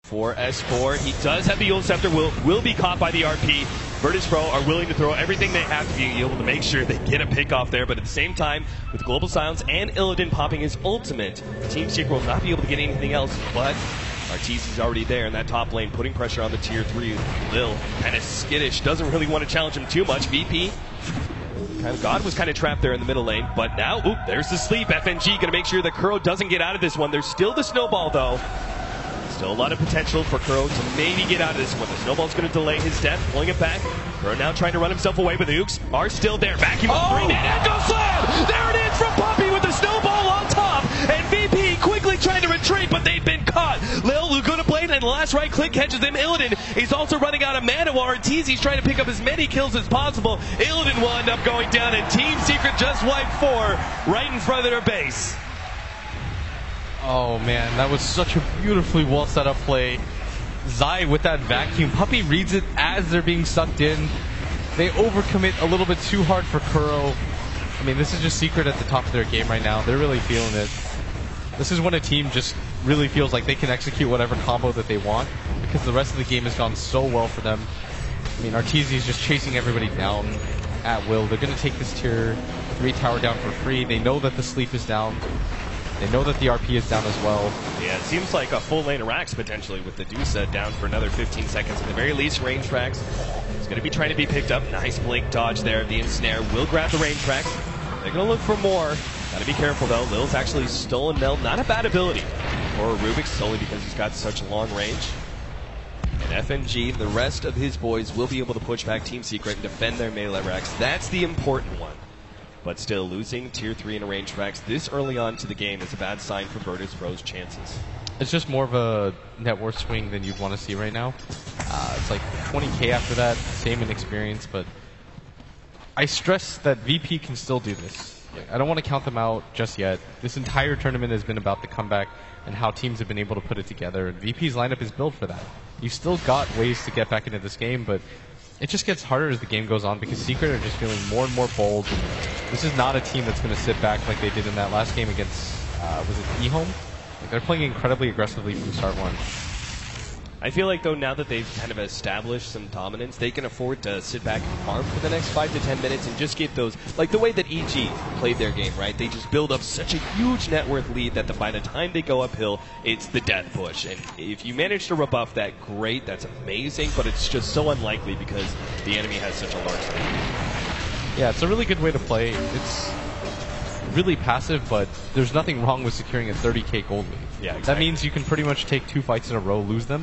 for S4. He does have the Yule Scepter, will be caught by the RP. Virtus Pro are willing to throw everything they have to be able to make sure they get a pick off there, but at the same time, with Global Silence and Illidan popping his ultimate, Team Secret will not be able to get anything else, but Arteezy's already there in that top lane, putting pressure on the tier 3. Lil, kind of skittish, doesn't really want to challenge him too much. VP, God was kind of trapped there in the middle lane, but now, there's the sleep. FNG going to make sure that Kuro doesn't get out of this one. There's still the snowball, though. Still a lot of potential for Kuro to maybe get out of this one. The snowball's going to delay his death, pulling it back. Kuro now trying to run himself away, but the Ooks are still there. Vacuum 3-net Echo Slam! There it is from Puppey with the snowball on top, and VP quickly trying to retreat, but they've been caught. Lil Laguna Blade and the last right click catches him. Illidan, he's also running out of mana while Arteezy's trying to pick up as many kills as possible. Illidan will end up going down, and Team Secret just wiped 4 right in front of their base. Oh man, that was such a beautifully well set up play. Zai with that vacuum. Puppey reads it as they're being sucked in. They overcommit a little bit too hard for Kuro. I mean, this is just Secret at the top of their game right now. They're really feeling it. This is when a team just really feels like they can execute whatever combo that they want, because the rest of the game has gone so well for them. I mean, Arteezy's just chasing everybody down at will. They're going to take this tier 3 tower down for free. They know that the sleep is down. They know that the RP is down as well. Yeah, it seems like a full lane of Rax potentially with the Dusa down for another 15 seconds. At the very least, range tracks is going to be trying to be picked up. Nice blink dodge there. The ensnare will grab the range tracks. They're going to look for more. Got to be careful though. Lil's actually stolen Nell. Not a bad ability for Rubik, solely because he's got such long range. And FNG, the rest of his boys will be able to push back Team Secret and defend their melee Rax. That's the important one. But still, losing tier 3 in a range tracks this early on to the game is a bad sign for Virtus Pro's chances. It's just more of a net worth swing than you'd want to see right now. It's like 20k after that, same in experience, but I stress that VP can still do this. I don't want to count them out just yet. This entire tournament has been about the comeback and how teams have been able to put it together. VP's lineup is built for that. You've still got ways to get back into this game, but it just gets harder as the game goes on because Secret are just feeling more and more bold. This is not a team that's going to sit back like they did in that last game against, was it eHome? Like, they're playing incredibly aggressively from start one. I feel like, though, now that they've kind of established some dominance, they can afford to sit back and farm for the next 5 to 10 minutes and just get those, like the way that EG played their game, right? They just build up such a huge net worth lead that by the time they go uphill, it's the death push. And if you manage to rebuff that, great, that's amazing, but it's just so unlikely because the enemy has such a large lead. Yeah, it's a really good way to play. It's really passive, but there's nothing wrong with securing a 30k gold lead. Yeah, exactly. That means you can pretty much take 2 fights in a row, lose them,